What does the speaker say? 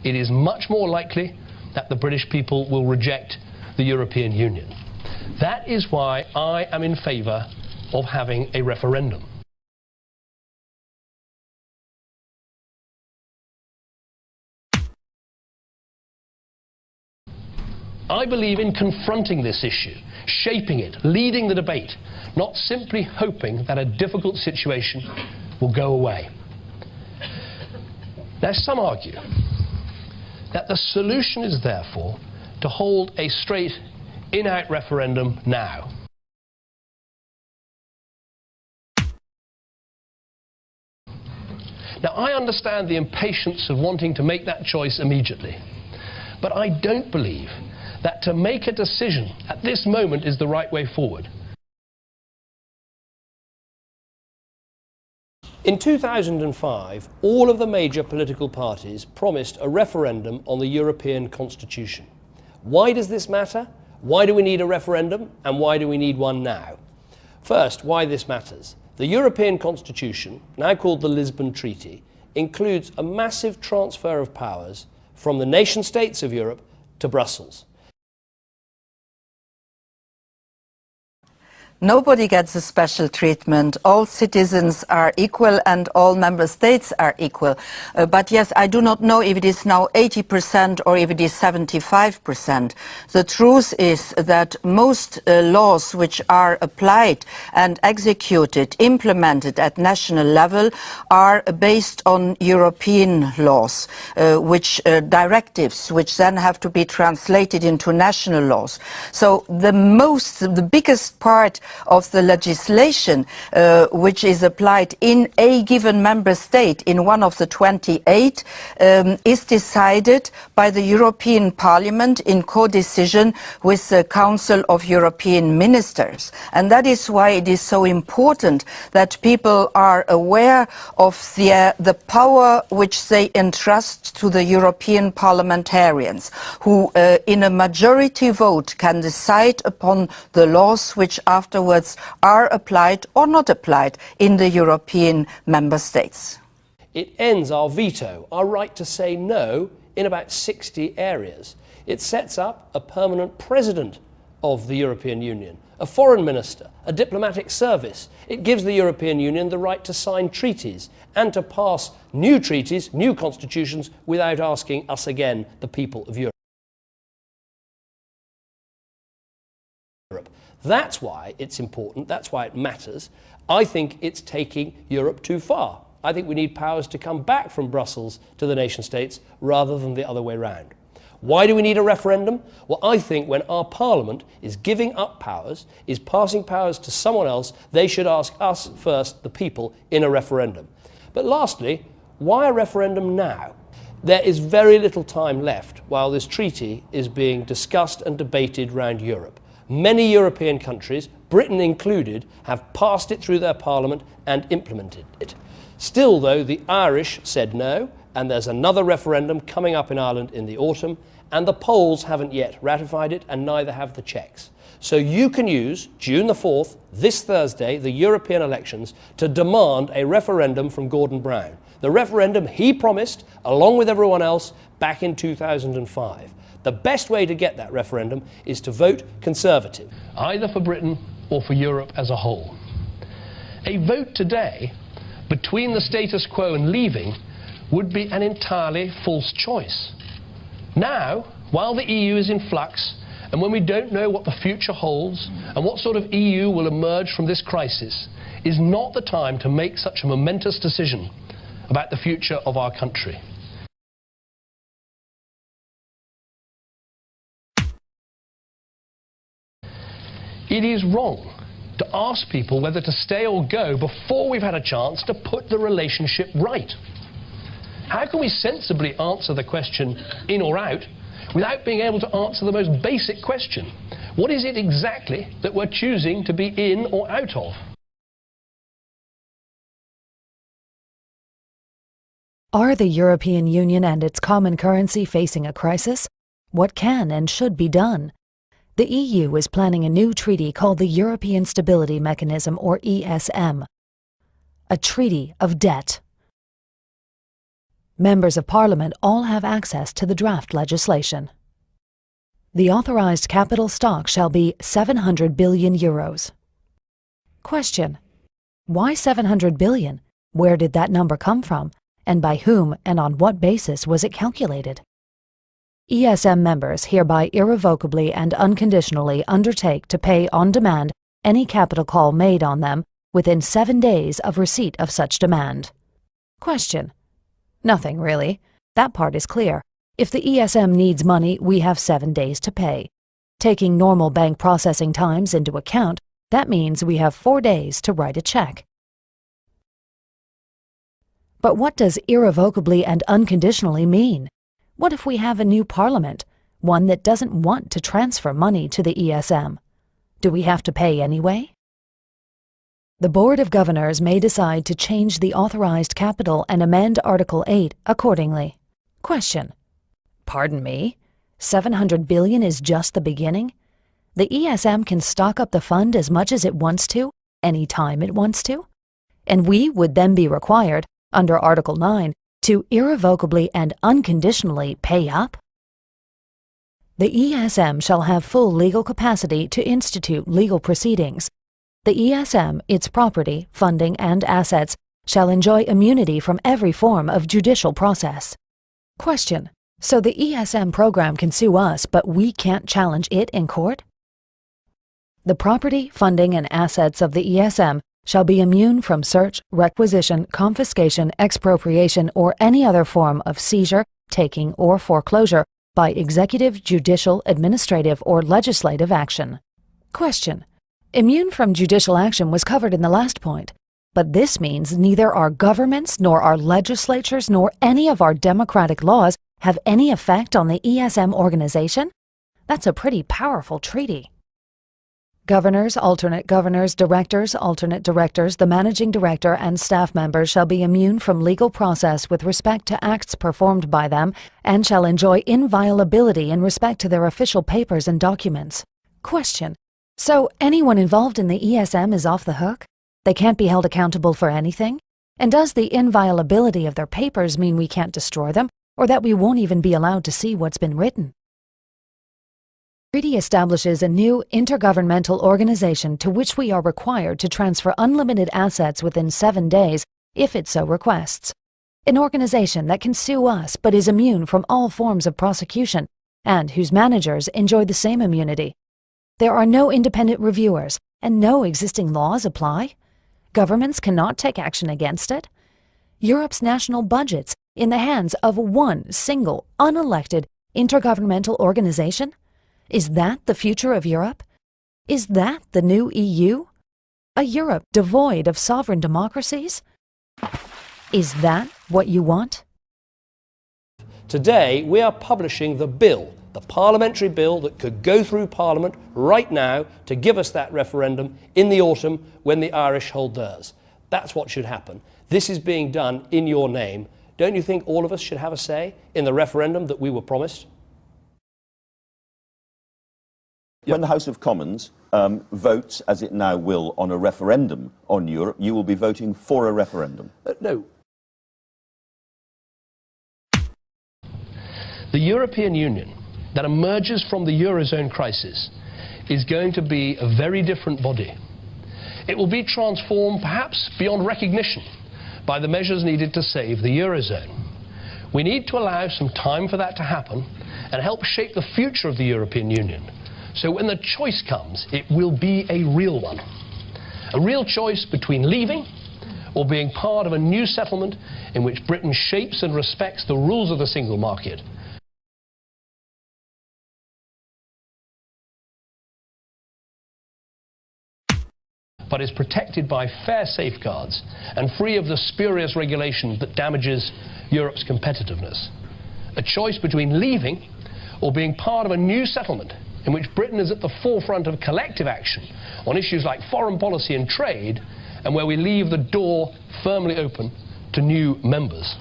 it is much more likely that the British people will reject the European Union. That is why I am in favour of having a referendum. I believe in confronting this issue, shaping it, leading the debate, not simply hoping that a difficult situation will go away. Now, some argue that the solution is therefore to hold a straight in-out referendum now. Now, I understand the impatience of wanting to make that choice immediately, but I don't believe that to make a decision at this moment is the right way forward. In 2005, all of the major political parties promised a referendum on the European Constitution. Why does this matter? Why do we need a referendum, and why do we need one now? First, why this matters. The European Constitution, now called the Lisbon Treaty, includes a massive transfer of powers from the nation states of Europe to Brussels. Nobody gets a special treatment. All citizens are equal and all member states are equal. But yes, I do not know if it is now 80% or if it is 75%. The truth is that most laws which are applied and executed, implemented at national level, are based on European laws, directives, which then have to be translated into national laws. So the biggest part of the legislation which is applied in a given member state, in one of the 28, is decided by the European Parliament in co-decision with the Council of European Ministers. And that is why it is so important that people are aware of the power which they entrust to the European parliamentarians, who in a majority vote can decide upon the laws which afterwards are applied or not applied in the European member states. It ends our veto, our right to say no, in about 60 areas. It sets up a permanent president of the European Union, a foreign minister, a diplomatic service. It gives the European Union the right to sign treaties and to pass new treaties, new constitutions, without asking us again, the people of Europe. That's why it's important, that's why it matters. I think it's taking Europe too far. I think we need powers to come back from Brussels to the nation states rather than the other way round. Why do we need a referendum? Well, I think when our Parliament is giving up powers, is passing powers to someone else, they should ask us first, the people, in a referendum. But lastly, why a referendum now? There is very little time left while this treaty is being discussed and debated around Europe. Many European countries, Britain included, have passed it through their parliament and implemented it. Still, though, the Irish said no, and there's another referendum coming up in Ireland in the autumn, and the Poles haven't yet ratified it, and neither have the Czechs. So you can use June the 4th, this Thursday, the European elections, to demand a referendum from Gordon Brown. The referendum he promised, along with everyone else, back in 2005. The best way to get that referendum is to vote Conservative, either for Britain or for Europe as a whole. A vote today between the status quo and leaving would be an entirely false choice. Now, while the EU is in flux, and when we don't know what the future holds and what sort of EU will emerge from this crisis, is not the time to make such a momentous decision about the future of our country. It is wrong to ask people whether to stay or go before we've had a chance to put the relationship right. How can we sensibly answer the question in or out without being able to answer the most basic question? What is it exactly that we're choosing to be in or out of? Are the European Union and its common currency facing a crisis? What can and should be done? The EU is planning a new treaty called the European Stability Mechanism, or ESM, a treaty of debt. Members of Parliament all have access to the draft legislation. The authorized capital stock shall be 700 billion euros. Question: why 700 billion? Where did that number come from? And by whom and on what basis was it calculated? ESM members hereby irrevocably and unconditionally undertake to pay on demand any capital call made on them within 7 days of receipt of such demand. Question: nothing really. That part is clear. If the ESM needs money, we have 7 days to pay. Taking normal bank processing times into account, that means we have 4 days to write a check. But what does irrevocably and unconditionally mean? What if we have a new parliament, one that doesn't want to transfer money to the ESM? Do we have to pay anyway? The Board of Governors may decide to change the authorized capital and amend Article 8 accordingly. Question: pardon me, 700 billion is just the beginning? The ESM can stock up the fund as much as it wants to, any time it wants to? And we would then be required, under Article 9, to irrevocably and unconditionally pay up? The ESM shall have full legal capacity to institute legal proceedings. The ESM, its property, funding, and assets shall enjoy immunity from every form of judicial process. Question: so the ESM program can sue us, but we can't challenge it in court? The property, funding, and assets of the ESM shall be immune from search, requisition, confiscation, expropriation, or any other form of seizure, taking, or foreclosure by executive, judicial, administrative, or legislative action. Question: immune from judicial action was covered in the last point, but this means neither our governments, nor our legislatures, nor any of our democratic laws have any effect on the ESM organization? That's a pretty powerful treaty. Governors, alternate governors, directors, alternate directors, the managing director, and staff members shall be immune from legal process with respect to acts performed by them and shall enjoy inviolability in respect to their official papers and documents. Question: so anyone involved in the ESM is off the hook? They can't be held accountable for anything? And does the inviolability of their papers mean we can't destroy them, or that we won't even be allowed to see what's been written? The treaty establishes a new intergovernmental organization to which we are required to transfer unlimited assets within 7 days if it so requests. An organization that can sue us but is immune from all forms of prosecution and whose managers enjoy the same immunity. There are no independent reviewers and no existing laws apply. Governments cannot take action against it. Europe's national budgets in the hands of one single, unelected, intergovernmental organization? Is that the future of Europe? Is that the new EU? A Europe devoid of sovereign democracies? Is that what you want? Today, we are publishing the bill, the parliamentary bill that could go through Parliament right now to give us that referendum in the autumn when the Irish hold theirs. That's what should happen. This is being done in your name. Don't you think all of us should have a say in the referendum that we were promised? When the House of Commons votes, as it now will, on a referendum on Europe, you will be voting for a referendum? No. The European Union that emerges from the Eurozone crisis is going to be a very different body. It will be transformed, perhaps beyond recognition, by the measures needed to save the Eurozone. We need to allow some time for that to happen and help shape the future of the European Union. So when the choice comes, it will be a real one. A real choice between leaving or being part of a new settlement in which Britain shapes and respects the rules of the single market. But is protected by fair safeguards and free of the spurious regulation that damages Europe's competitiveness. A choice between leaving or being part of a new settlement in which Britain is at the forefront of collective action on issues like foreign policy and trade, and where we leave the door firmly open to new members.